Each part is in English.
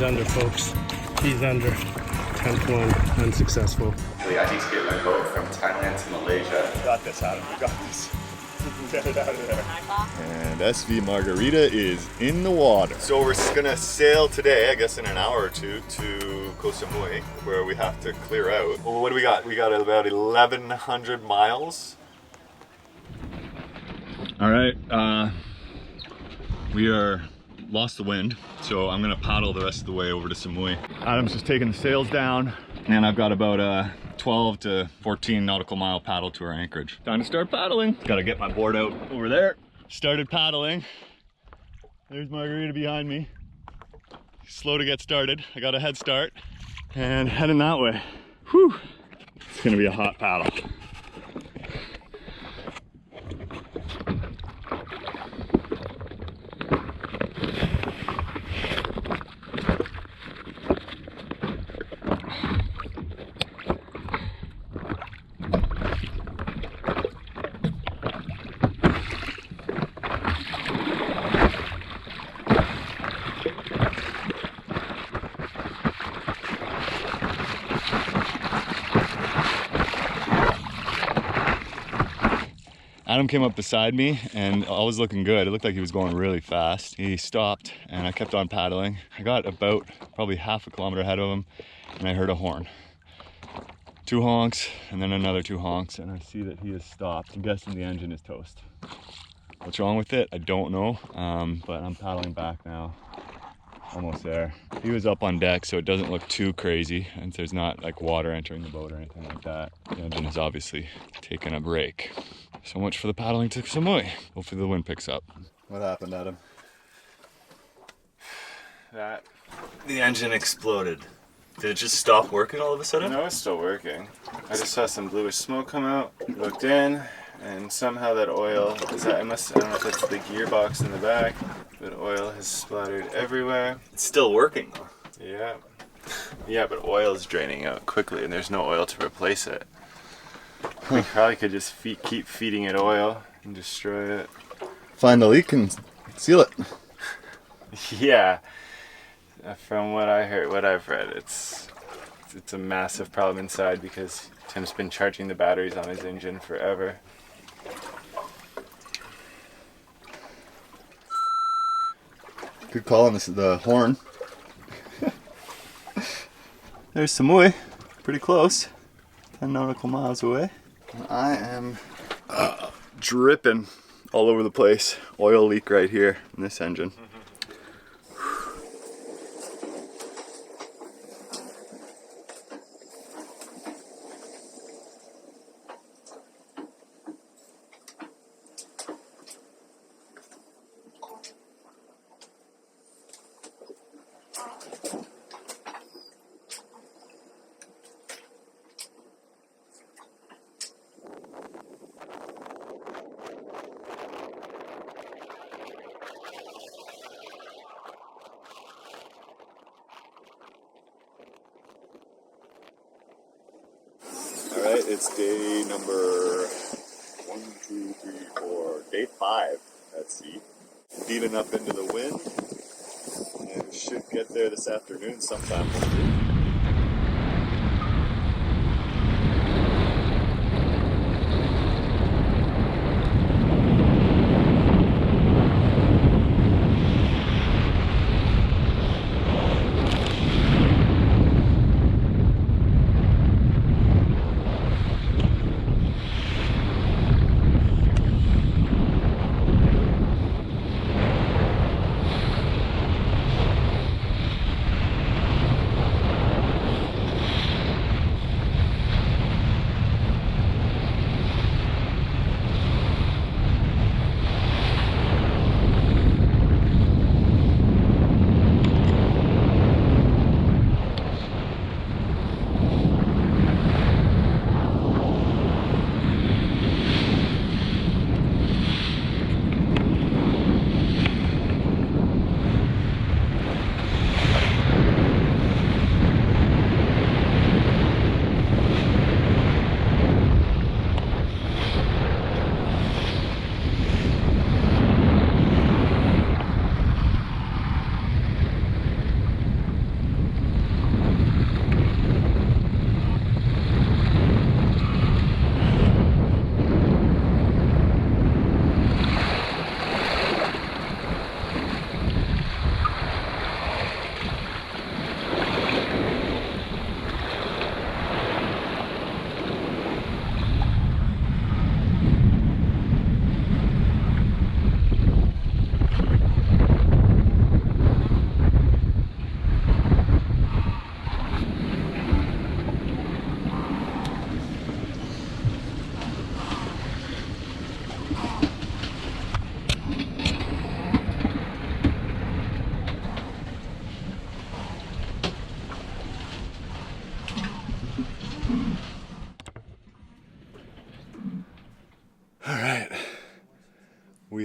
He's under, folks. He's under. 10th one, unsuccessful. I need to get my boat from Thailand to Malaysia. Got this, Adam. We got this. Get it out of there. And SV Margarita is in the water. So we're gonna sail today, I guess in an hour or two, to Koh Samui, where we have to clear out. Well, what do we got? We got about 1,100 miles. All right, we are lost the wind, so I'm gonna paddle the rest of the way over to Samui. Adam's just taking the sails down, and I've got about a 12 to 14 nautical mile paddle to our anchorage. Time to start paddling. Gotta get my board out over there. Started paddling. There's Margarita behind me. Slow to get started. I got a head start and heading that way. Whew. It's gonna be a hot paddle. Adam came up beside me and all was looking good. It looked like he was going really fast. He stopped and I kept on paddling. I got about probably half a kilometer ahead of him and I heard a horn. 2 honks and then another 2 honks, and I see that he has stopped. I'm guessing the engine is toast. What's wrong with it? I don't know, but I'm paddling back now. Almost there. He was up on deck, so it doesn't look too crazy, and there's not like water entering the boat or anything like that. The engine has obviously taken a break. So much for the paddling to Samui. Hopefully the wind picks up. What happened, Adam? The engine exploded. Did it just stop working all of a sudden? No, it's still working. I just saw some bluish smoke come out, looked in, and somehow that oil, I don't know if it's the gearbox in the back, but oil has splattered everywhere. It's still working though. Yeah. Yeah, but oil is draining out quickly and there's no oil to replace it. We probably could just keep feeding it oil and destroy it. Find the leak and seal it. Yeah. From what I heard, what I've read, it's a massive problem inside because Tim's been charging the batteries on his engine forever. Good call on the horn. There's Samui, pretty close, 10 nautical miles away. I am dripping all over the place. Oil leak right here in this engine. Alright, it's day number 1, 2, 3, 4, day 5 at sea. Feeding up into the wind, and we should get there this afternoon sometime.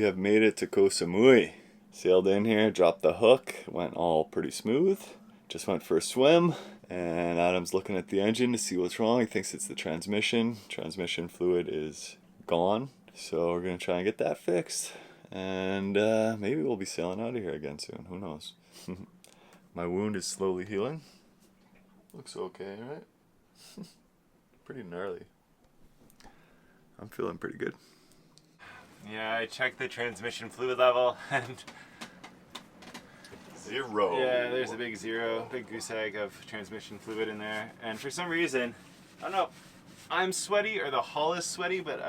have made it to Koh Samui. Sailed in here, dropped the hook, went all pretty smooth. Just went for a swim, and Adam's looking at the engine to see what's wrong. He thinks it's the transmission. Transmission fluid is gone, so we're gonna try and get that fixed. And maybe we'll be sailing out of here again soon, who knows. My wound is slowly healing. Looks okay, right? Pretty gnarly. I'm feeling pretty good. Yeah, I checked the transmission fluid level and 0. yeah, there's a big 0, big goose egg of transmission fluid in there. And for some reason, I don't know, I'm sweaty or the hull is sweaty, but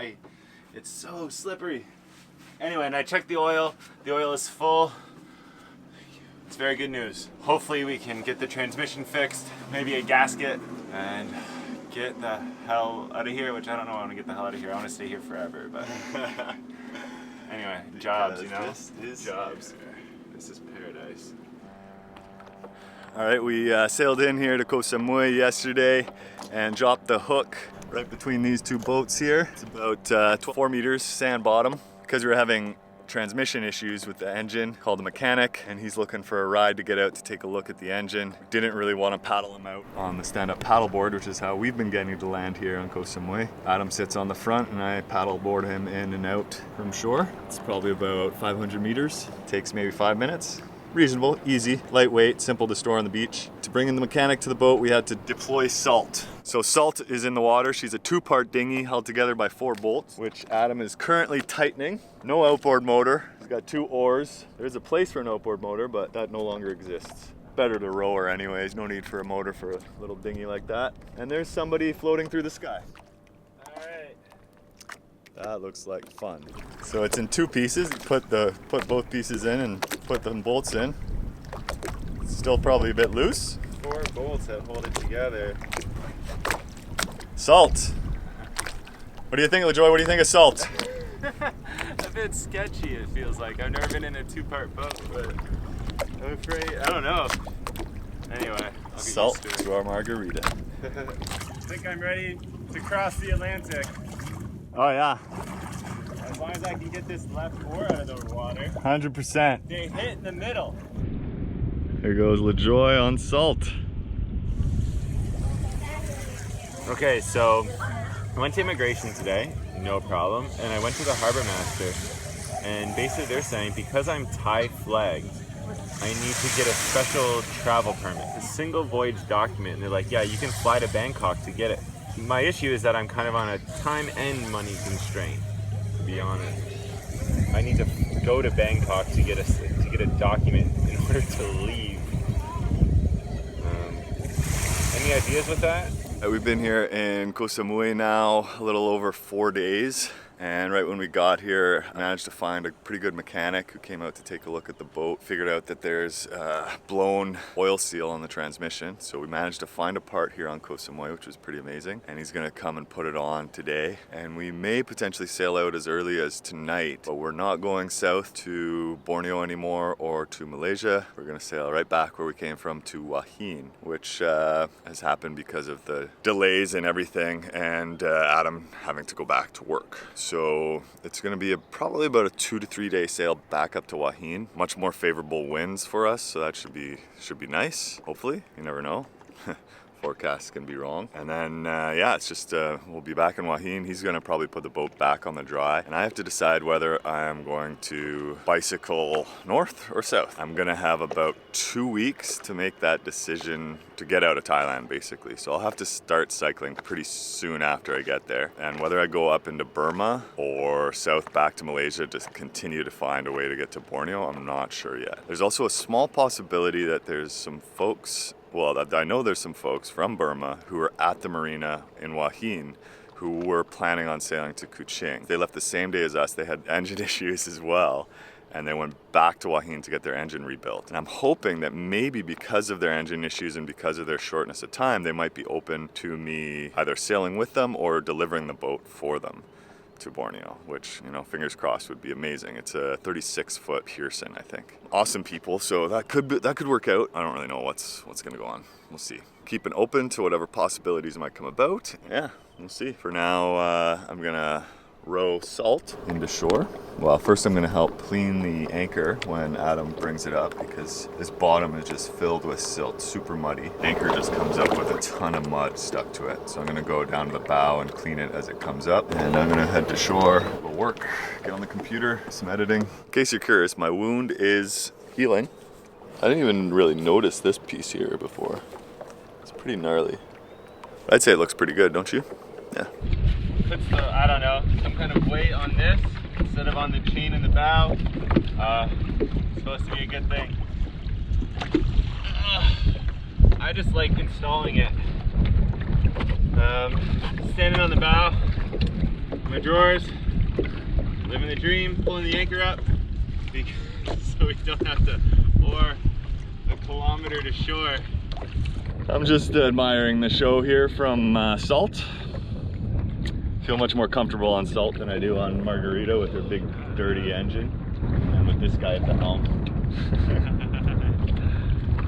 it's so slippery. Anyway, and I checked the oil is full. It's very good news. Hopefully we can get the transmission fixed, maybe a gasket, and get the hell out of here, which I don't know I want to get the hell out of here. I want to stay here forever, but anyway, jobs, you know? This is jobs. This is paradise. All right, we sailed in here to Koh Samui yesterday and dropped the hook right between these two boats here. It's about 4 meters sand bottom. Because we were having transmission issues with the engine, called a mechanic, and he's looking for a ride to get out to take a look at the engine. Didn't really want to paddle him out on the stand-up paddleboard, which is how we've been getting to land here on Koh Samui. Adam sits on the front and I paddleboard him in and out from shore. It's probably about 500 meters. Takes maybe 5 minutes. Reasonable, easy, lightweight, simple to store on the beach. To bring in the mechanic to the boat, we had to deploy Salt. So Salt is in the water. She's a 2-part dinghy held together by 4 bolts, which Adam is currently tightening. No outboard motor. He's got 2 oars. There's a place for an outboard motor, but that no longer exists. Better to row her anyways. No need for a motor for a little dinghy like that. And there's somebody floating through the sky. That looks like fun. So it's in 2 pieces. You put both pieces in and put the bolts in. It's still probably a bit loose. 4 bolts that hold it together. Salt. What do you think, LaJoy? What do you think of Salt? A bit sketchy, it feels like. I've never been in a 2-part boat, but I'm afraid, I don't know. Anyway, I'll get Salt used to our margarita. I think I'm ready to cross the Atlantic. Oh yeah, As long as I can get this left oar out of the water. 100%. They hit in the middle. Here goes LaJoy on Salt. Okay, so I went to immigration today, no problem, and I went to the harbor master, and basically they're saying because I'm Thai flagged, I need to get a special travel permit, a single voyage document, and they're like, yeah, you can fly to Bangkok to get it. My issue is that I'm kind of on a time and money constraint, to be honest. I need to go to Bangkok to get a document in order to leave. Any ideas with that? We've been here in Koh Samui now a little over 4 days. And right when we got here, I managed to find a pretty good mechanic who came out to take a look at the boat. Figured out that there's a blown oil seal on the transmission. So we managed to find a part here on Koh Samui, which was pretty amazing. And he's gonna come and put it on today. And we may potentially sail out as early as tonight, but we're not going south to Borneo anymore or to Malaysia. We're gonna sail right back where we came from to Wahin, which has happened because of the delays and everything, and Adam having to go back to work. So it's going to be probably about a 2 to 3 day sail back up to Wahin. Much more favorable winds for us, so that should be nice. Hopefully, you never know. Forecast can be wrong. And then yeah, it's just we'll be back in Wahin. He's going to probably put the boat back on the dry, and I have to decide whether I am going to bicycle north or south. I'm going to have about 2 weeks to make that decision to get out of Thailand, basically. So I'll have to start cycling pretty soon after I get there. And whether I go up into Burma or south back to Malaysia to continue to find a way to get to Borneo, I'm not sure yet. There's also a small possibility that there's some folks, well, I know there's some folks from Burma who are at the marina in Wahin who were planning on sailing to Kuching. They left the same day as us. They had engine issues as well, and they went back to Wahin to get their engine rebuilt. And I'm hoping that maybe because of their engine issues and because of their shortness of time, they might be open to me either sailing with them or delivering the boat for them to Borneo, which, you know, fingers crossed would be amazing. It's a 36-foot Pearson, I think. Awesome people, so that could work out. I don't really know what's gonna go on. We'll see. Keeping open to whatever possibilities might come about. Yeah, we'll see. For now, I'm gonna row salt into shore. Well, first I'm gonna help clean the anchor when Adam brings it up because this bottom is just filled with silt, super muddy. Anchor just comes up with a ton of mud stuck to it. So I'm gonna go down to the bow and clean it as it comes up. And I'm gonna head to shore, go work, get on the computer, some editing. In case you're curious, my wound is healing. I didn't even really notice this piece here before. It's pretty gnarly. I'd say it looks pretty good, don't you? Yeah. Puts the, I don't know, some kind of weight on this instead of on the chain in the bow. It's supposed to be a good thing. I just like installing it. Standing on the bow, my drawers, living the dream, pulling the anchor up so we don't have to oar a kilometer to shore. I'm just admiring the show here from Salt. Feel much more comfortable on Salt than I do on Margarita with her big dirty engine and with this guy at the helm.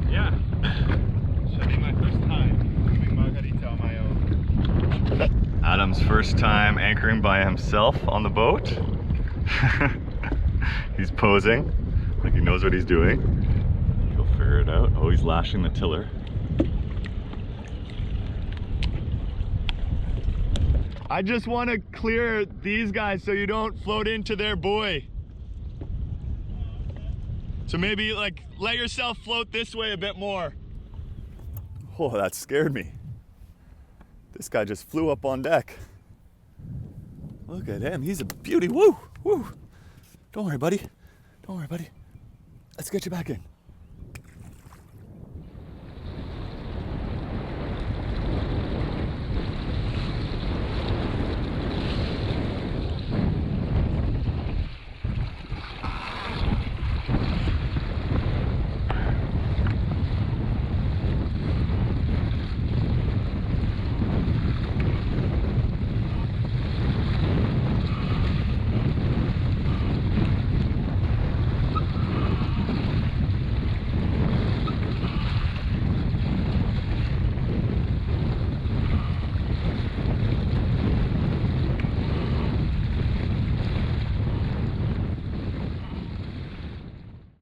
Yeah, should be my first time doing Margarita on my own. Adam's first time anchoring by himself on the boat. He's posing like he knows what he's doing. He'll figure it out. Oh, he's lashing the tiller. I just want to clear these guys so you don't float into their buoy. So maybe like let yourself float this way a bit more. Oh, that scared me. This guy just flew up on deck. Look at him, he's a beauty. Woo, woo. Don't worry, buddy. Don't worry, buddy. Let's get you back in.